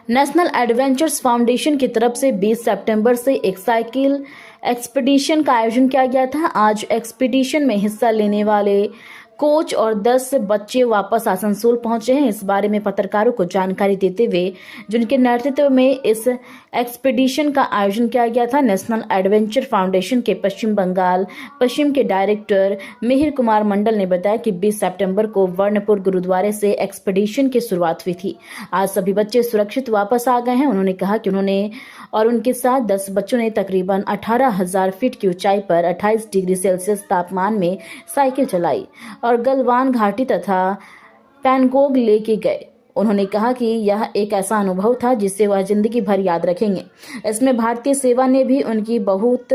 National adventures foundation की तरफ से 20 सितंबर से एक साइकिल एक्सपीडिशन का आयोजन किया गया था। आज एक्सपीडिशन में हिस्सा लेने वाले कोच और 10 बच्चे वापस आसनसोल पहुंचे हैं। इस बारे में पत्रकारों को जानकारी देते हुए जिनके नेतृत्व में इस एक्सपीडिशन का आयोजन किया गया था, नेशनल एडवेंचर फाउंडेशन के पश्चिम बंगाल पश्चिम के डायरेक्टर मिहिर कुमार मंडल ने बताया कि 20 सितंबर को वर्णपुर गुरुद्वारे से एक्सपीडिशन की शुरुआत हुई थी। आज सभी बच्चे सुरक्षित वापस आ गए हैं। उन्होंने कहा कि उन्होंने और उनके साथ 10 बच्चों ने तकरीबन 18,000 फीट की ऊंचाई पर 28 डिग्री सेल्सियस तापमान में साइकिल चलाई और गलवान घाटी तथा पैनगोंग लेके गए। उन्होंने कहा कि यह एक ऐसा अनुभव था जिसे वह जिंदगी भर याद रखेंगे। इसमें भारतीय सेवा ने भी उनकी बहुत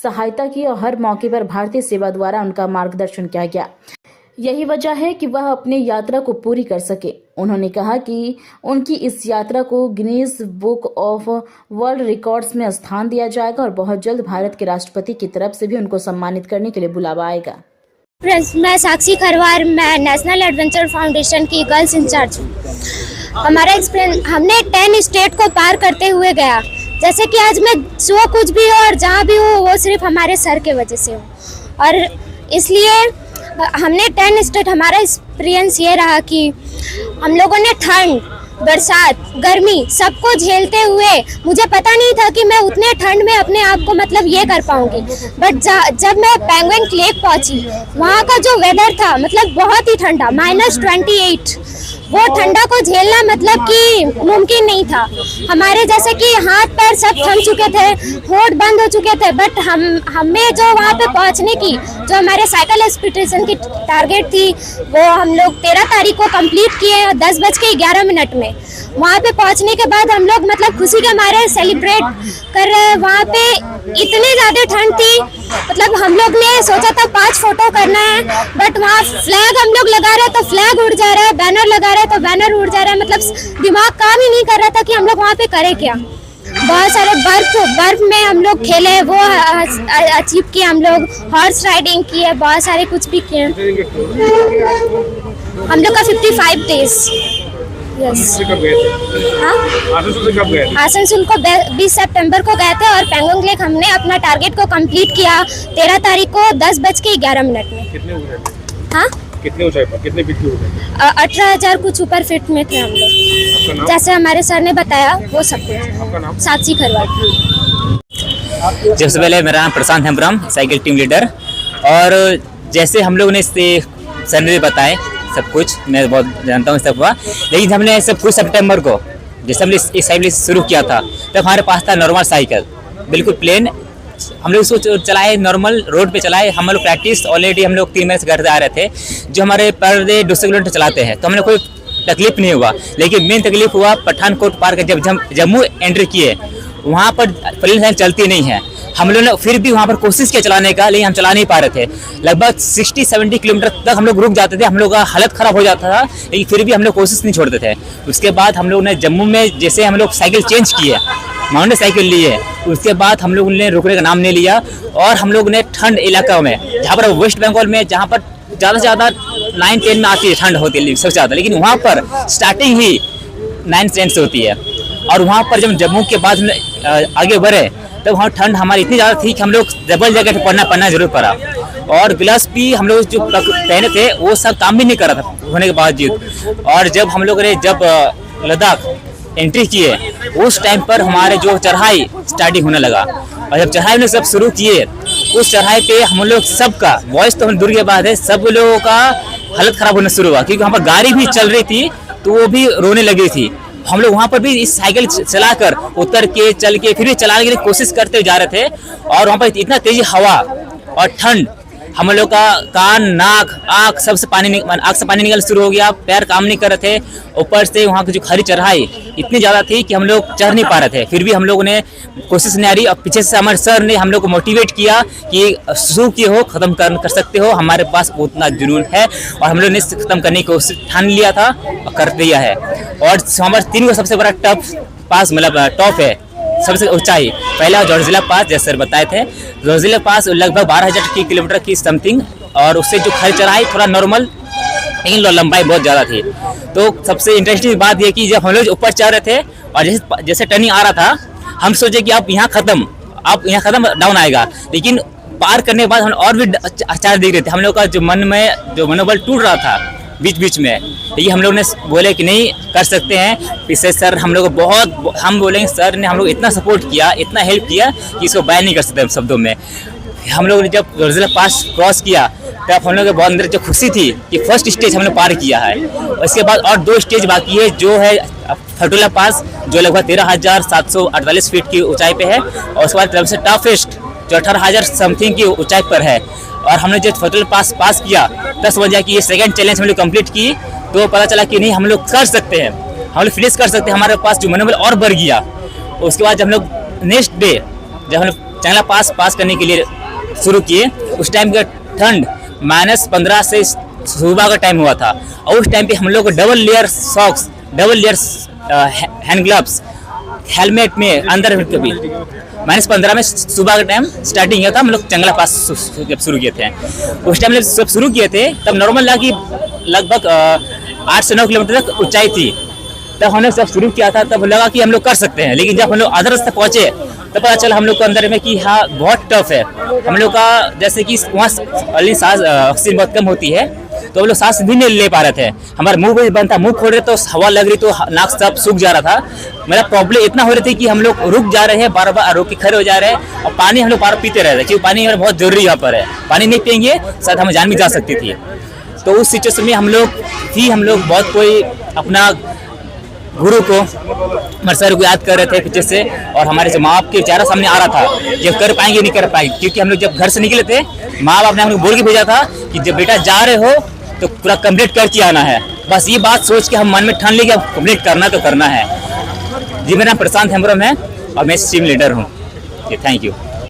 सहायता की और हर मौके पर भारतीय सेवा द्वारा उनका मार्गदर्शन किया गया। यही वजह है कि वह अपनी यात्रा को पूरी कर सके। उन्होंने कहा कि उनकी इस यात्रा को Guinness book of world records में स्थान दिया जाएगा और बहुत जल्द भारत के राष्ट्रपति की तरफ से भी उनको सम्मानित करने के लिए बुलावा आएगा। मैं साक्षी खरवार, मैं नेशनल एडवेंचर फाउंडेशन की गर्ल्स इंचार्ज हूँ। हमारा एक्सपीरियंस, हमने 10 स्टेट को पार करते हुए गया। जैसे कि आज मैं जो कुछ भी हो और जहाँ भी हो वो सिर्फ हमारे सर के वजह से हो, और इसलिए हमने 10 स्टेट, हमारा एक्सपीरियंस ये रहा कि हम लोगों ने ठंड, बरसात, गर्मी सबको झेलते हुए, मुझे पता नहीं था कि मैं उतने ठंड में अपने आप को मतलब ये कर पाऊंगी, बट जब मैं पेंगुइन लेक पहुंची, वहाँ का जो वेदर था मतलब बहुत ही ठंडा, -28, वो ठंडा को झेलना मतलब कि मुमकिन नहीं था। हमारे जैसे कि हाथ पैर सब थम चुके थे, होठ बंद हो चुके थे, बट हमें जो वहाँ पे पहुँचने की, जो हमारे साइकिल एक्सपीडिशन की टारगेट थी, वो हम लोग 13 तारीख को कंप्लीट किए 10:11 में। वहाँ पे पहुँचने के बाद हम लोग मतलब खुशी के मारे सेलिब्रेट कर रहे। वहाँ पे इतनी ज़्यादा ठंड थी, मतलब हम लोग ने सोचा था 5 फोटो करना है, बट वहाँ फ्लैग हम लोग लगा रहे तो फ्लैग उड़ जा रहा है, बैनर लगा रहे तो बैनर उड़ जा रहा है, मतलब दिमाग काम ही नहीं कर रहा था कि हम लोग वहाँ पे करें क्या। बहुत सारे बर्फ में हम लोग खेले, वो अचीव किए, हम लोग हॉर्स राइडिंग किए, बहुत सारे कुछ भी किए। हम लोग का 55 डेज। आसनसोल को 20 सितंबर को गए थे और पेंगोंग लेक हमने अपना टारगेट को कंप्लीट किया 13 तारीख को 10:11 में। कितने ऊंचाई पर? हाँ, कितने ऊंचाई पर, कितने फीट की ऊंचाई? 18,000 कुछ ऊपर फीट में थे हम लोग, जैसे हमारे सर ने बताया वो सब कुछ। आपका नाम? साक्षी खरवार। सबसे पहले मेरा नाम प्रशांत हेम्ब्रम, साइकिल टीम लीडर। और जैसे हम लोग ने सर ने बताए सब कुछ, मैं बहुत जानता हूँ सब हुआ, लेकिन हमने सब कुछ सितंबर को जैसे हमने इस साइकिल शुरू किया था तब हमारे पास था नॉर्मल साइकिल, बिल्कुल प्लेन। हम लोग उसको चलाए, नॉर्मल रोड पे चलाए। हम लोग प्रैक्टिस ऑलरेडी हम लोग 3 महीने से घर से आ रहे थे, जो हमारे पर डे 200 किलोमीटर चलाते हैं, तो हमने कोई तकलीफ नहीं हुआ। लेकिन मेन तकलीफ हुआ पठानकोट पार कर जब जम्मू एंट्री किए, वहाँ पर प्लेन साइकिल चलती नहीं है। हम लोगों ने फिर भी वहाँ पर कोशिश किया चलाने का, लेकिन हम चला नहीं पा रहे थे। लगभग 60-70 किलोमीटर तक हम लोग रुक जाते थे, हम लोग का हालत खराब हो जाता था, लेकिन फिर भी हम लोग कोशिश नहीं छोड़ते थे। उसके बाद हम लोग ने जम्मू में जैसे हम लोग साइकिल चेंज किए, माउंटेन साइकिल लिए, उसके बाद हम लोग ने रुकने का नाम नहीं लिया। और हम लोग ने ठंड इलाका में, जहाँ पर वेस्ट बंगाल में जहाँ पर ज़्यादा से ज़्यादा 9-10 में आती है, ठंड होती है सबसे ज़्यादा, लेकिन वहाँ पर स्टार्टिंग ही 9 से होती है। और वहाँ पर जब जम्मू के बाद आगे बढ़े तब वहाँ ठंड हमारी इतनी ज़्यादा थी कि हम लोग डबल जैकेट पहनना जरूर पड़ा, और ग्लव्स भी हम लोग जो पहने थे वो सब काम भी नहीं कर रहा था होने के बावजूद। और जब हम लोग ने लद्दाख एंट्री किए, उस टाइम पर हमारे जो चढ़ाई स्टार्टिंग होने लगा, और जब चढ़ाई में सब शुरू किए, उस चढ़ाई पे हम लोग सबका वॉइस तो हम दूर के बाद है, सब लोगों का हालत खराब होना शुरू हुआ, क्योंकि वहाँ पर गाड़ी भी चल रही थी तो वो भी रोने लगी थी। हम लोग वहाँ पर भी इस साइकिल चलाकर उतर के चल के फिर भी चलाने की कोशिश करते जा रहे थे, और वहाँ पर इतना तेजी हवा और ठंड, हम लोग का कान, नाक, आँख आँख से पानी निकल शुरू हो गया, पैर काम नहीं कर रहे थे। ऊपर से वहाँ की जो खड़ी चढ़ाई इतनी ज़्यादा थी कि हम लोग चढ़ नहीं पा रहे थे, फिर भी हम लोगों ने कोशिश नहीं आ रही। और पीछे से हमारे सर ने हम लोग को मोटिवेट किया कि शुरू किए हो, ख़त्म कर सकते हो, हमारे पास उतना जुनून है। और हम लोग ने ख़त्म करने की कोशिश ठान लिया था और कर दिया है। और हमारे 3 को सबसे बड़ा टफ पास मतलब टॉप है, सबसे ऊंचाई पहला जोजिला पास, जैसे सर बताए थे। जोजिला पास लगभग 12,000 किलोमीटर की समथिंग, और उससे जो खड़ी चढ़ाई थोड़ा नॉर्मल लेकिन लंबाई बहुत ज़्यादा थी। तो सबसे इंटरेस्टिंग बात यह कि जब हम लोग ऊपर चढ़ रहे थे और जैसे जैसे टर्निंग आ रहा था, हम सोचे कि आप यहाँ ख़त्म डाउन आएगा, लेकिन पार करने के बाद हम और भी आचार देख रहे थे। हम लोग का जो मन में जो मनोबल टूट रहा था बीच बीच में, लेकिन हम लोग ने बोले कि नहीं कर सकते हैं। इससे सर हम लोग को हम बोलेंगे सर ने हम लोग इतना सपोर्ट किया, इतना हेल्प किया कि इसको बयान नहीं कर सकते हम शब्दों में। हम लोग ने जब जोजिला पास क्रॉस किया तब हम लोग के बहुत अंदर जो खुशी थी कि फर्स्ट स्टेज हमने पार किया है। उसके बाद और 2 स्टेज बाकी है, जो है फटोला पास जो लगभग 13,748 फीट की ऊंचाई पे है, और उसके बाद सबसे टफेस्ट जो 18,000 समथिंग की ऊंचाई पर है। और हमने जब फटोला पास किया तब समझ आया कि ये सेकंड चैलेंज हम लोग कंप्लीट की, तो पता चला कि नहीं हम लोग कर सकते हैं, हम लोग फिनिश कर सकते हैं। हमारे पास जो मनोबल और बढ़ गया। उसके बाद जब हम लोग नेक्स्ट डे जब हम लोग चंगला पास करने के लिए शुरू किए, उस टाइम का ठंड -15 से सुबह का टाइम हुआ था, और उस टाइम पे हम लोग को double layer socks, double layer hand gloves, helmet में अंदर कभी -15 में सुबह का टाइम स्टार्टिंग किया था। हम लोग चंगला पास जब शुरू किए थे, उस टाइम जब शुरू किए थे तब नॉर्मल लगा कि लगभग 8 से 9 किलोमीटर तक ऊंचाई थी। तब हमने जब शुरू किया था तब लगा कि हम लोग कर सकते हैं, लेकिन जब हम लोग आधे रास्ते पहुंचे तब पता चला हम लोग को अंदर में कि हाँ बहुत टफ है। हम लोग का जैसे कि वहाँ सांस ऑक्सीजन बहुत कम होती है, तो हम लोग सांस भी नहीं ले पा रहे थे। हमारा मुंह भी बंद था, मुंह खोल रहे तो हवा लग रही तो नाक सब सूख जा रहा था। मेरा प्रॉब्लम इतना हो रही थी कि हम लोग रुक जा रहे हैं, बार बार रुक के खड़े हो जा रहे हैं, और पानी हम लोग बार पीते रह रहे हैं, क्योंकि पानी हमारा बहुत जरूरी यहाँ पर है। पानी नहीं पियेंगे शायद हमें जान भी जा सकती थी। तो उस सिचुएशन में हम लोग बहुत कोई अपना गुरु को, हमारे सर को याद कर रहे थे पीछे से, और हमारे जो माँ बाप के चेहरा सामने आ रहा था ये कर पाएंगे नहीं कर पाएंगे, क्योंकि हम लोग जब घर से निकले थे माँ बाप ने हम लोग बोल के भेजा था कि जब बेटा जा रहे हो तो पूरा कंप्लीट करके आना है। बस ये बात सोच के हम मन में ठान लेंगे अब कंप्लीट करना तो करना है। जी मेरा नाम प्रशांत हेम्ब्रम है और मैं टीम लीडर हूँ। Thank you.